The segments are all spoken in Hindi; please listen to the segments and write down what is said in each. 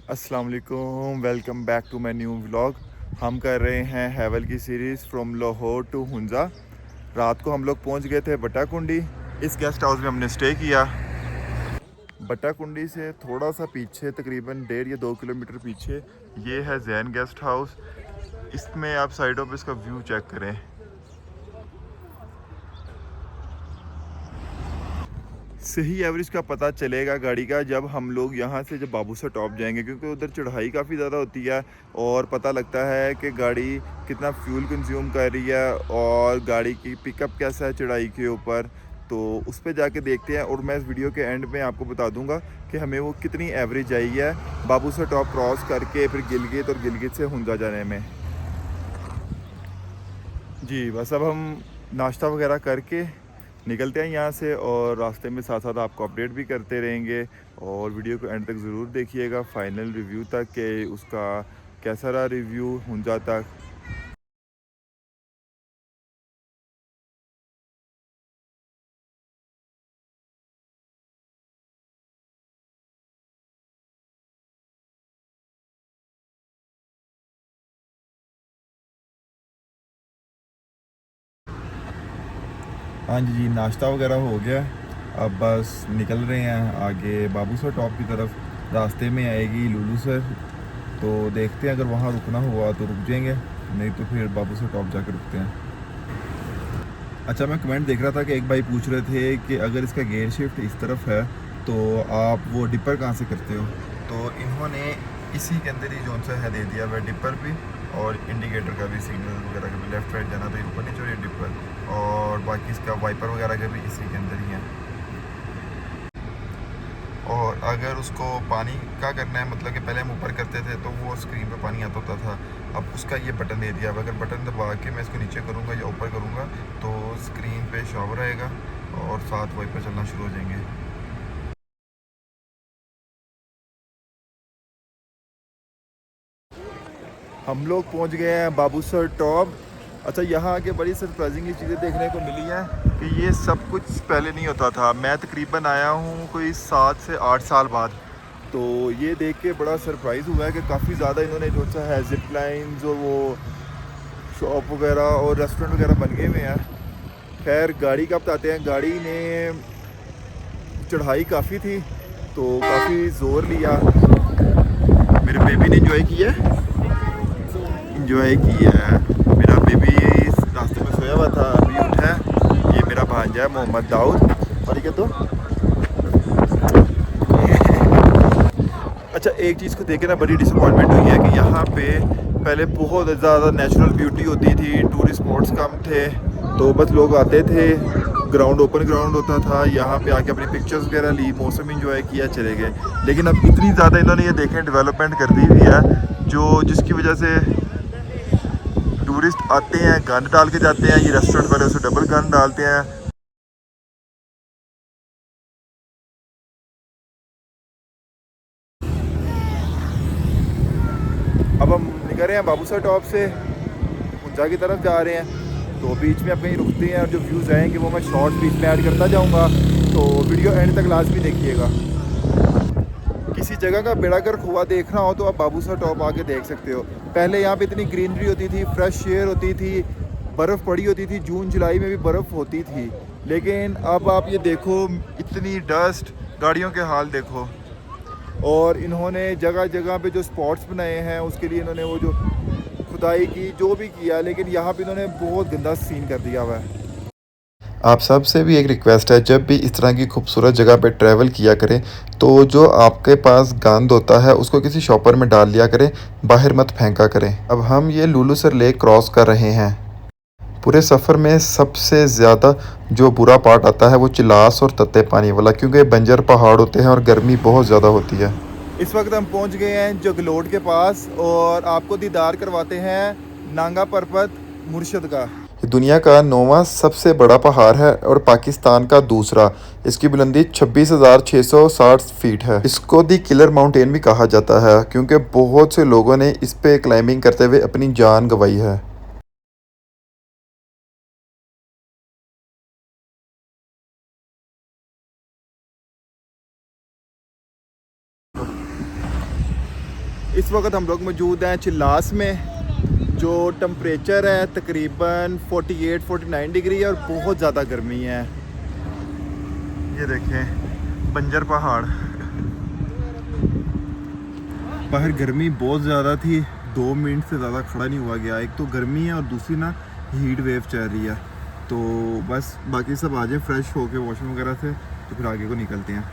अस्सलाम वालेकुम, welcome back to my new vlog. हम कर रहे हैं हैवल की series from Lahore to Hunza. रात को हम लोग पहुंच गए थे बट्टा कुंडी। इस गेस्ट हाउस में हमने स्टे किया। बट्टा कुंडी से थोड़ा सा पीछे, तकरीबन 1.5 या 2 किलोमीटर पीछे, ये है जैन गेस्ट हाउस। इसमें आप साइडों पे इसका व्यू चेक करें। सही एवरेज का पता चलेगा गाड़ी का जब हम लोग यहाँ से जब बाबूसर टॉप जाएंगे, क्योंकि उधर चढ़ाई काफ़ी ज़्यादा होती है और पता लगता है कि गाड़ी कितना फ्यूल कंज्यूम कर रही है और गाड़ी की पिकअप कैसा है चढ़ाई के ऊपर। तो उस पर जाके देखते हैं और मैं इस वीडियो के एंड में आपको बता दूंगा कि हमें वो कितनी एवरेज आई है बाबूसर टॉप क्रॉस करके फिर गिलगित और गिलगित से हुंजा जाने में। जी बस अब हम नाश्ता वगैरह करके निकलते हैं यहाँ से और रास्ते में साथ साथ आपको अपडेट भी करते रहेंगे। और वीडियो को एंड तक ज़रूर देखिएगा, फाइनल रिव्यू तक कि उसका कैसा रहा रिव्यू हुंजा तक। हाँ जी, नाश्ता वगैरह हो गया। अब बस निकल रहे हैं आगे बाबूसर टॉप की तरफ। रास्ते में आएगी लुलू सर, तो देखते हैं अगर वहाँ रुकना हुआ तो रुक जाएंगे, नहीं तो फिर बाबूसर टॉप जाकर रुकते हैं। अच्छा, मैं कमेंट देख रहा था कि एक भाई पूछ रहे थे कि अगर इसका गियर शिफ्ट इस तरफ है तो आप वो डिपर कहाँ से करते हो। तो इन्होंने इसी के अंदर ही जो सा है दे दिया हुआ डिपर भी, और इंडिकेटर का भी, सिग्नल वगैरह का भी, लेफ्ट राइट जाना तो ये ऊपर नीचे और ये डिपर, और बाकी इसका वाइपर वगैरह का भी इसी के अंदर ही है। और अगर उसको पानी का करना है, मतलब कि पहले हम ऊपर करते थे तो वो स्क्रीन पे पानी आता होता था, अब उसका ये बटन दे दिया। अब अगर बटन दबा के मैं इसको नीचे करूँगा या ऊपर करूँगा तो स्क्रीन पे शॉवर आएगा और साथ वाइपर चलना शुरू हो जाएंगे। हम लोग पहुंच गए हैं बाबूसर टॉप। अच्छा, यहाँ आके बड़ी सरप्राइजिंग चीज़ें देखने को मिली हैं कि ये सब कुछ पहले नहीं होता था। मैं तकरीबन आया हूँ कोई 7 से 8 साल बाद, तो ये देख के बड़ा सरप्राइज़ हुआ है कि काफ़ी ज़्यादा इन्होंने जो सा है जिप लाइन्स और वो शॉप वगैरह और रेस्टोरेंट वगैरह बन गए हुए हैं। खैर, गाड़ी का बताते हैं। गाड़ी ने चढ़ाई काफ़ी थी तो काफ़ी ज़ोर लिया। मेरे बेबी ने इंजॉय किया, इंजॉय किया। मेरा बेबी इस रास्ते में सोया हुआ था, अभी उठा है। ये मेरा भांजा है मोहम्मद दाऊद। और ये तो अच्छा, एक चीज़ को देख के ना बड़ी डिसअपॉइंटमेंट हुई है कि यहाँ पे पहले बहुत ज़्यादा नेचुरल ब्यूटी होती थी, टूरिस्ट स्पॉट्स कम थे, तो बस लोग आते थे, ग्राउंड ओपन ग्राउंड होता था, यहाँ पे आके अपनी पिक्चर्स वगैरह ली, मौसम इंजॉय किया, चले गए। लेकिन अब इतनी ज़्यादा इन्होंने ये देखें डेवलपमेंट कर दी हुई है जो जिसकी वजह से टूरिस्ट आते हैं, गंद डाल के जाते हैं। ये रेस्टोरेंट वाले उसे डबल गंद डालते हैं। अब हम निकल रहे हैं बाबूसर टॉप से, ऊंचा की तरफ जा रहे हैं। तो बीच में अब कहीं रुकते हैं और जो व्यूज़ आएंगे वो मैं शॉर्ट बीच में ऐड करता जाऊंगा, तो वीडियो एंड तक लाजमी देखिएगा। किसी जगह का बेड़ा गर्क हुआ देखना हो तो आप बाबूसर टॉप आके देख सकते हो। पहले यहाँ पे इतनी ग्रीनरी होती थी, फ्रेश एयर होती थी, बर्फ़ पड़ी होती थी, जून जुलाई में भी बर्फ़ होती थी। लेकिन अब आप ये देखो, इतनी डस्ट, गाड़ियों के हाल देखो। और इन्होंने जगह जगह पे जो स्पॉट्स बनाए हैं उसके लिए इन्होंने वो जो खुदाई की, जो भी किया, लेकिन यहाँ पे इन्होंने बहुत गंदा सीन कर दिया हुआ है। आप सबसे भी एक रिक्वेस्ट है, जब भी इस तरह की खूबसूरत जगह पे ट्रैवल किया करें तो जो आपके पास गंद होता है उसको किसी शॉपर में डाल लिया करें, बाहर मत फेंका करें। अब हम ये लुलू सर लेक क्रॉस कर रहे हैं। पूरे सफ़र में सबसे ज़्यादा जो बुरा पार्ट आता है वो चिलास और तत्ते पानी वाला, क्योंकि बंजर पहाड़ होते हैं और गर्मी बहुत ज़्यादा होती है। इस वक्त हम पहुंच गए हैं जगलोट के पास और आपको दीदार करवाते हैं नांगा पर्वत मुर्शद का। ये दुनिया का 9वां सबसे बड़ा पहाड़ है और पाकिस्तान का दूसरा। इसकी बुलंदी 26,660 फीट है। इसको दी किलर माउंटेन भी कहा जाता है क्योंकि बहुत से लोगों ने इस पे क्लाइंबिंग करते हुए अपनी जान गंवाई है। इस वक्त हम लोग मौजूद हैं चिल्लास में, जो टम्परेचर है तकरीबन 48-49 डिग्री है और बहुत ज़्यादा गर्मी है। ये देखें बंजर पहाड़। बाहर गर्मी बहुत ज़्यादा थी, 2 मिनट से ज़्यादा खड़ा नहीं हुआ गया। एक तो गर्मी है और दूसरी ना हीट वेव चल रही है। तो बस बाकी सब आ जाए फ्रेश होके वॉशरूम वगैरह से, तो फिर आगे को निकलते हैं।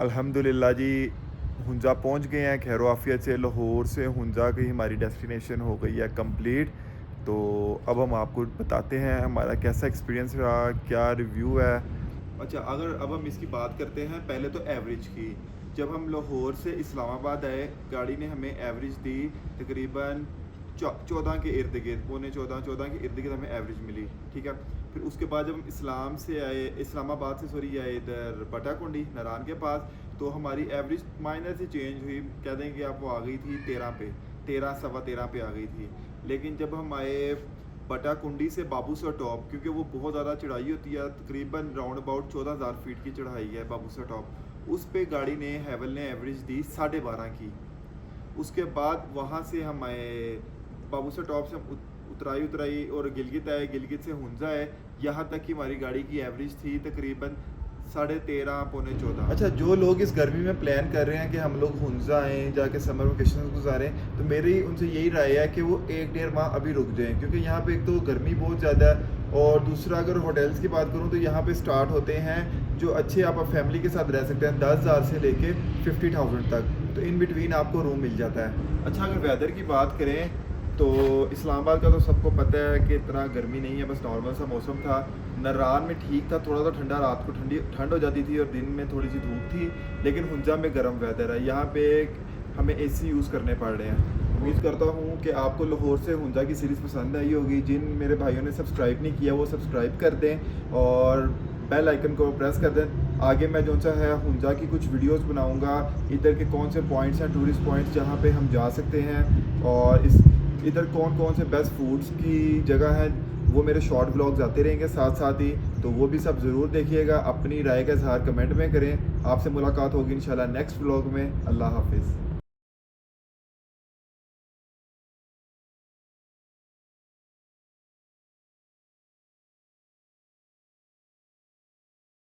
अल्हम्दुलिल्लाह जी हुंजा पहुंच गए हैं खैर आफियत से। लाहौर से हुंजा की हमारी डेस्टिनेशन हो गई है कंप्लीट। तो अब हम आपको बताते हैं हमारा कैसा एक्सपीरियंस रहा, क्या रिव्यू है। अच्छा, अगर अब हम इसकी बात करते हैं पहले तो एवरेज की। जब हम लाहौर से इस्लामाबाद आए, गाड़ी ने हमें एवरेज दी तकरीबन 14 के इर्द गिर्द, पौने 14 के इर्द गिर्द हमें एवरेज मिली। ठीक है, फिर उसके बाद जब हम इस्लामाबाद से आए इधर बटाकुंडी नारान के पास, तो हमारी एवरेज माइनर से चेंज हुई, कह देंगे आप वो आ गई थी 13 पे, 13 सवा 13 पे आ गई थी। लेकिन जब हम आए बटाकुंडी से बाबूसर टॉप, क्योंकि वो बहुत ज़्यादा चढ़ाई होती है, तकरीबन राउंड अबाउट 14,000 फीट की चढ़ाई है बाबूसर टॉप, उस पे गाड़ी ने हैवल ने एवरेज दी 12.5 की। उसके बाद वहाँ से हम आए बाबूसर टॉप से हम उतराई और गिलगित आए, गिलगित से हुंजा है। यहाँ तक की हमारी गाड़ी की एवरेज थी तकरीबन 13.5 पौने 14। अच्छा, जो लोग इस गर्मी में प्लान कर रहे हैं कि हम लोग हुंजा आएँ, जाके समर वेकेशन गुजारें, तो मेरी उनसे यही राय है कि वो 1-1.5 माह अभी रुक जाएं, क्योंकि यहाँ पे एक तो गर्मी बहुत ज़्यादा है, और दूसरा अगर होटल्स की बात करूँ तो यहाँ पे स्टार्ट होते हैं जो अच्छे आप फैमिली के साथ रह सकते हैं 10,000 से लेके 50,000 तक, तो इन बिटवीन आपको रूम मिल जाता है। अच्छा, अगर वेदर की बात करें तो इस्लामाबाद का तो सबको पता है कि इतना गर्मी नहीं है, बस नॉर्मल सा मौसम था। नारान में ठीक था, थोड़ा सा ठंडा, रात को ठंड हो जाती थी और दिन में थोड़ी सी धूप थी, लेकिन हुंजा में गर्म वेदर है। यहाँ पे हमें एसी यूज़ करने पड़ रहे हैं। उम्मीद करता हूँ कि आपको लाहौर से हुंजा की सीरीज़ पसंद आई होगी। जिन मेरे भाइयों ने सब्सक्राइब नहीं किया वो सब्सक्राइब कर दें और बेल आइकन को प्रेस कर दें। आगे मैं जो सा है हुंजा की कुछ वीडियोस बनाऊंगा, इधर के कौन से पॉइंट्स हैं टूरिस्ट पॉइंट्स जहाँ पे हम जा सकते हैं, और इधर कौन कौन से बेस्ट फूड्स की जगह है, वो मेरे शॉर्ट ब्लॉग्स आते रहेंगे साथ साथ ही। तो वो भी सब ज़रूर देखिएगा, अपनी राय का इजहार कमेंट में करें। आपसे मुलाकात होगी इंशाल्लाह नेक्स्ट ब्लॉग में। अल्लाह हाफिज़।